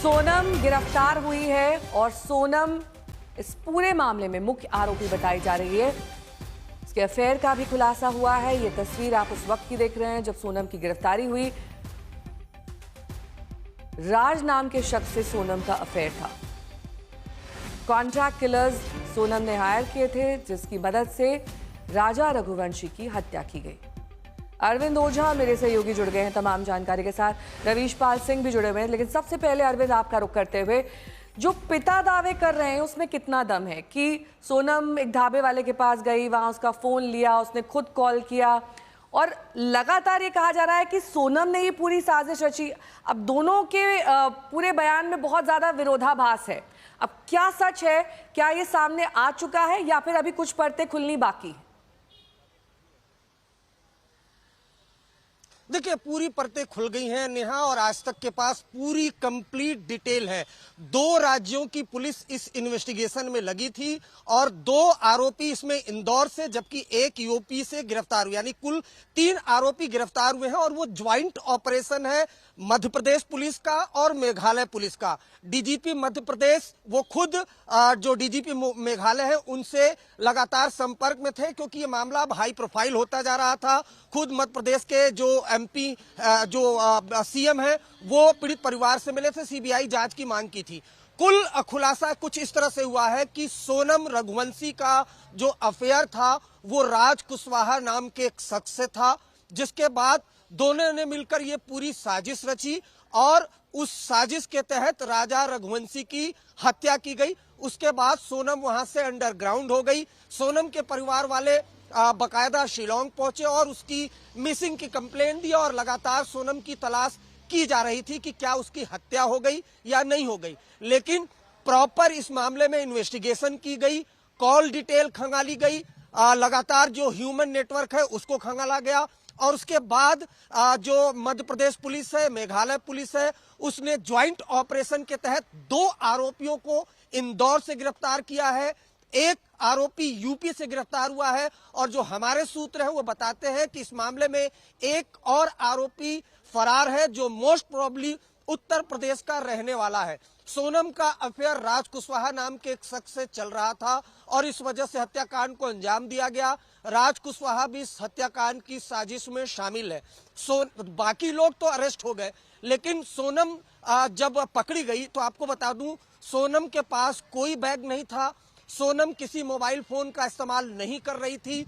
सोनम गिरफ्तार हुई है और सोनम इस पूरे मामले में मुख्य आरोपी बताई जा रही है। इसके अफेयर का भी खुलासा हुआ है। ये तस्वीर आप उस वक्त की देख रहे हैं जब सोनम की गिरफ्तारी हुई। राज नाम के शख्स से सोनम का अफेयर था। कॉन्ट्रैक्ट किलर्स सोनम ने हायर किए थे, जिसकी मदद से राजा रघुवंशी की हत्या की गई। अरविंद ओझा मेरे सहयोगी जुड़ गए हैं तमाम जानकारी के साथ। रवीश पाल सिंह भी जुड़े हुए हैं। लेकिन सबसे पहले अरविंद, आपका रुख करते हुए, जो पिता दावे कर रहे हैं उसमें कितना दम है कि सोनम एक ढाबे वाले के पास गई, वहां उसका फोन लिया, उसने खुद कॉल किया और लगातार ये कहा जा रहा है कि सोनम ने ये पूरी साजिश रची। अब दोनों के पूरे बयान में बहुत ज्यादा विरोधाभास है। अब क्या सच है? क्या ये सामने आ चुका है या फिर अभी कुछ परतें खुलनी बाकी है? देखिए, पूरी परतें खुल गई हैं नेहा, और आज तक के पास पूरी कंप्लीट डिटेल है। 2 राज्यों की पुलिस इस इन्वेस्टिगेशन में लगी थी और 2 आरोपी इसमें इंदौर से, जबकि 1 यूपी से गिरफ्तार हुए, यानी कुल 3 आरोपी गिरफ्तार हुए हैं। और वो ज्वाइंट ऑपरेशन है मध्य प्रदेश पुलिस का और मेघालय पुलिस का। डीजीपी मध्य प्रदेश वो खुद जो डीजीपी मेघालय है उनसे लगातार संपर्क में थे, क्योंकि ये मामला अब हाई प्रोफाइल होता जा रहा था। खुद मध्य प्रदेश के जो एमपी जो सीएम है वो पीड़ित परिवार से मिले थे, सीबीआई जांच की मांग की थी। कुल खुलासा कुछ इस तरह से हुआ है कि सोनम रघुवंशी का जो अफेयर था वो राज कुशवाहा नाम के एक शख्स से था, जिसके बाद दोनों ने मिलकर ये पूरी साजिश रची और उस साजिश के तहत राजा रघुवंशी की हत्या की गई। उसके बाद सोनम वहां से अंडरग्राउंड हो गई। सोनम के परिवार वाले बकायदा शिलोंग पहुंचे और उसकी मिसिंग की कंप्लेंट दी और लगातार सोनम की तलाश की जा रही थी कि क्या उसकी हत्या हो गई या नहीं हो गई। लेकिन प्रॉपर इस मामले में इन्वेस्टिगेशन की गई, कॉल डिटेल खंगाली गई, लगातार जो ह्यूमन नेटवर्क है उसको खंगाला गया। और उसके बाद जो मध्य प्रदेश पुलिस है, मेघालय पुलिस है, उसने ज्वाइंट ऑपरेशन के तहत 2 आरोपियों को इंदौर से गिरफ्तार किया है। 1 आरोपी यूपी से गिरफ्तार हुआ है। और जो हमारे सूत्र हैं वो बताते हैं कि इस मामले में 1 और आरोपी फरार है, जो मोस्ट प्रोबेबली उत्तर प्रदेश का रहने वाला है। सोनम का अफेयर राज कुशवाहा नाम के एक शख्स से चल रहा था और इस वजह से हत्याकांड को अंजाम दिया गया। राज कुशवाहा भी इस हत्याकांड की साजिश में शामिल है। बाकी लोग तो अरेस्ट हो गए, लेकिन सोनम जब पकड़ी गई तो आपको बता दूं, सोनम के पास कोई बैग नहीं था। सोनम किसी मोबाइल फोन का इस्तेमाल नहीं कर रही थी।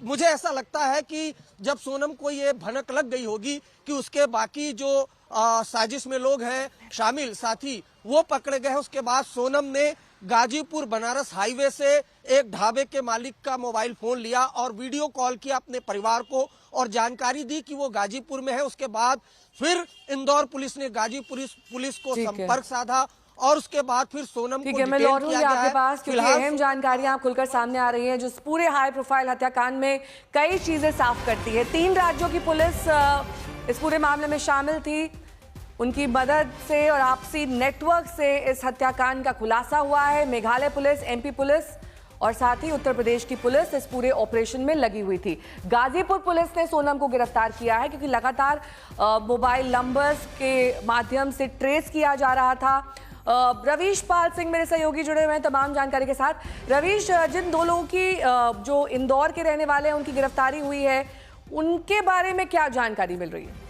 मुझे ऐसा लगता है कि जब सोनम को ये भनक लग गई होगी कि उसके बाकी जो साजिश में लोग हैं शामिल साथी वो पकड़े गए हैं, उसके बाद सोनम ने गाजीपुर बनारस हाईवे से एक ढाबे के मालिक का मोबाइल फोन लिया और वीडियो कॉल किया अपने परिवार को और जानकारी दी कि वो गाजीपुर में है। उसके बाद फिर इंदौर पुलिस ने गाजीपुर पुलिस को संपर्क साधा और उसके बाद फिर सोनम को मैं लौटूंगी आपके पास, क्योंकि अहम जानकारियां खुलकर सामने आ रही हैं जो पूरे हाई प्रोफाइल हत्याकांड में कई चीजें साफ करती है। 3 राज्यों की पुलिस इस पूरे मामले में शामिल थी। उनकी मदद से और आपसी नेटवर्क से इस हत्याकांड का खुलासा हुआ है। मेघालय पुलिस, एमपी पुलिस और साथ ही उत्तर प्रदेश की पुलिस इस पूरे ऑपरेशन में लगी हुई थी। गाजीपुर पुलिस ने सोनम को गिरफ्तार किया है क्योंकि लगातार मोबाइल नंबर्स के माध्यम से ट्रेस किया जा रहा था। रवीश पाल सिंह मेरे सहयोगी जुड़े हुए हैं तमाम जानकारी के साथ। रवीश, जिन 2 लोगों की जो इंदौर के रहने वाले हैं उनकी गिरफ्तारी हुई है, उनके बारे में क्या जानकारी मिल रही है?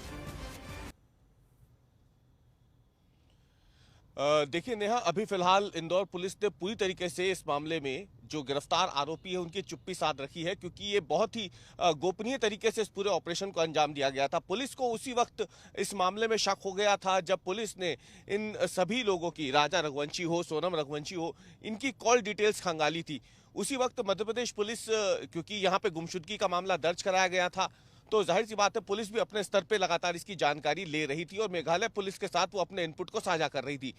देखिए नेहा, अभी फिलहाल इंदौर पुलिस ने पूरी तरीके से इस मामले में जो गिरफ्तार आरोपी है उनकी चुप्पी साध रखी है, क्योंकि ये बहुत ही गोपनीय तरीके से इस पूरे ऑपरेशन को अंजाम दिया गया था। पुलिस को उसी वक्त इस मामले में शक हो गया था जब पुलिस ने इन सभी लोगों की, राजा रघुवंशी हो, सोनम रघुवंशी हो, इनकी कॉल डिटेल्स खंगाली थी। उसी वक्त मध्य प्रदेश पुलिस, क्योंकि यहाँ पे गुमशुदगी का मामला दर्ज कराया गया था, तो जाहिर सी बात है पुलिस भी अपने स्तर पे लगातार इसकी जानकारी ले रही थी और मेघालय पुलिस के साथ वो अपने इनपुट को साझा कर रही थी।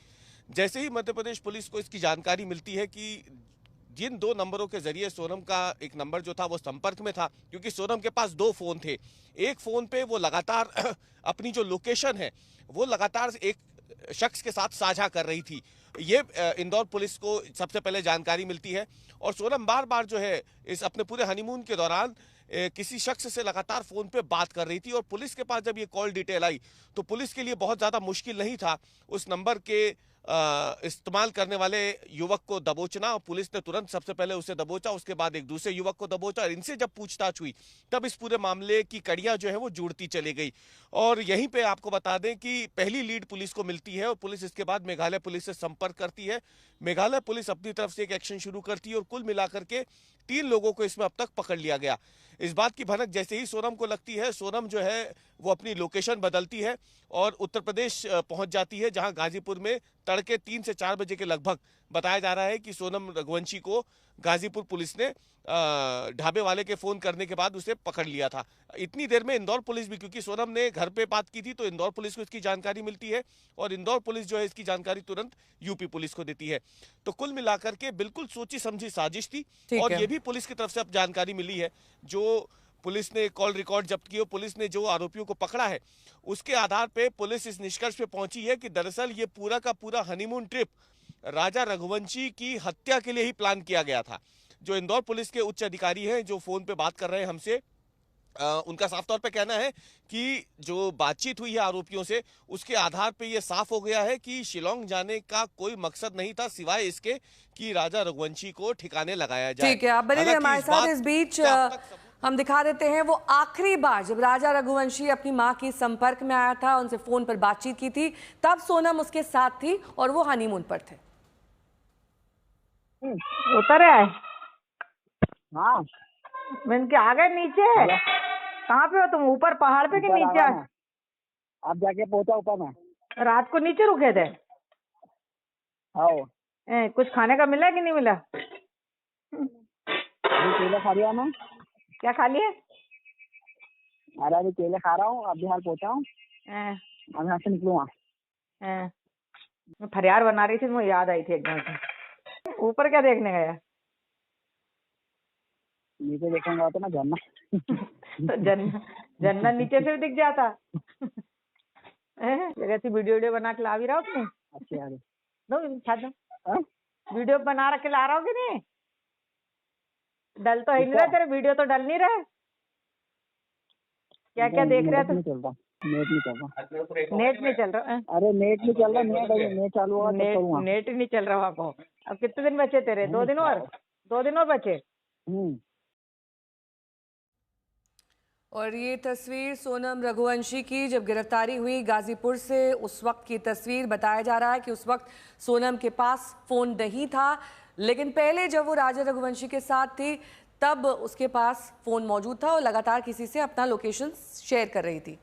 जैसे ही मध्य प्रदेश पुलिस को इसकी जानकारी मिलती है कि जिन 2 नंबरों के जरिए सोनम का एक नंबर जो था वो संपर्क में था, क्योंकि सोनम के पास 2 फोन थे। एक फोन पे वो लगातार अपनी जो लोकेशन है वो लगातार एक शख्स के साथ साझा कर रही थी। ये इंदौर पुलिस को सबसे पहले जानकारी मिलती है और सोनम बार बार जो है इस अपने पूरे हनीमून के दौरान किसी शख्स से लगातार फोन पे बात कर रही थी और पुलिस के पास जब ये कॉल डिटेल आई तो पुलिस के लिए बहुत ज्यादा मुश्किल नहीं था उस नंबर के इस्तेमाल करने वाले युवक को दबोचना। और पुलिस ने तुरंत सबसे पहले उसे दबोचा, उसके बाद एक दूसरे युवक को दबोचा और इनसे जब पूछताछ हुई तब इस पूरे मामले की कड़ियां जो है वो जुड़ती चली गई। और यहीं पे आपको बता दें कि पहली लीड पुलिस को मिलती है और पुलिस इसके बाद मेघालय पुलिस से संपर्क करती है। मेघालय पुलिस अपनी तरफ से एक एक्शन शुरू करती है और कुल मिलाकर के 3 लोगों को इसमें अब तक पकड़ लिया गया। इस बात की भनक जैसे ही सोनम को लगती है, सोनम जो है वो अपनी लोकेशन बदलती है और उत्तर प्रदेश पहुंच जाती है, जहां गाजीपुर में तड़के 3 से 4 बजे के लगभग बताया जा रहा है कि सोनम रघुवंशी को गाजीपुर पुलिस ने ढाबे वाले के फोन करने के बाद उसे पकड़ लिया था। इतनी देर में इंदौर पुलिस भी, क्योंकि सोनम ने घर पे बात की थी तो इंदौर पुलिस को इसकी जानकारी मिलती है और इंदौर पुलिस जो है इसकी जानकारी तुरंत यूपी पुलिस को देती है। तो कुल मिलाकर के बिल्कुल सोची समझी साजिश थी और ये भी पुलिस की तरफ से अब जानकारी मिली है। जो पुलिस ने कॉल रिकॉर्ड जब्त किए, पुलिस ने जो आरोपियों को पकड़ा है उसके आधार पे पुलिस इस निष्कर्ष पे पहुंची है कि दरअसल ये पूरा का पूरा हनीमून ट्रिप राजा रघुवंशी की हत्या के लिए ही प्लान किया गया था। जो इंदौर पुलिस के उच्च अधिकारी हैं जो फोन पे बात कर रहे हैं हमसे, उनका साफ तौर पे कहना है कि जो बातचीत हुई है आरोपियों से उसके आधार पे ये साफ हो गया है कि शिलोंग जाने का कोई मकसद नहीं था सिवाय इसके कि राजा रघुवंशी को ठिकाने लगाया जाए। ठीक है, आप बने रहिए हमारे साथ। इस बीच हम दिखा देते हैं वो आखिरी बार जब राजा रघुवंशी अपनी मां के संपर्क में आया था, उनसे फोन पर बातचीत की थी, तब सोनम उसके साथ थी और वो हनीमून पर थे। उतर आए? हाँ, मैंने क्या आ गए नीचे? कहाँ पे हो तुम? ऊपर पहाड़ पे कि नीचे? अब जाके पहुंचा ऊपर में। रात को नीचे रुके थे? हाँ। कुछ खाने का मिला कि नहीं मिला? केले खा लिया मैं। क्या खा लिए? अरे अभी केले खा रहा हूँ, अभी हाल पहुंचा हूँ। अब यहाँ से निकलूंगा। मैं फरियार बना रही थी, मुझे याद आई थी एकदम से। ऊपर क्या देखने गया? नीचे देखूंगा तो ना झरना। तो झरना नीचे से भी दिख जाता। ऐसी वीडियो बना के ला भी रहा हो कि नहीं? अच्छा, वीडियो बना के ला रहा हो कि नहीं? डल तो ही नहीं रहा तेरे, वीडियो तो डल नहीं रहा है। क्या क्या देख रहे थे? नेट नहीं चल रहा। नेट नहीं चल रहा? अरे नेट नहीं चल रहा, नेट चालू होगा तो नेट नहीं चल रहा आपको। अब कितने दिन बचे तेरे? 2 दिन और? 2 दिन और बचे। और ये तस्वीर सोनम रघुवंशी की जब गिरफ्तारी हुई गाजीपुर से, उस वक्त की तस्वीर। बताया जा रहा है कि उस वक्त सोनम के पास फोन नहीं था, लेकिन पहले जब वो राजा रघुवंशी के साथ थी तब उसके पास फोन मौजूद था और लगातार किसी से अपना लोकेशन शेयर कर रही थी।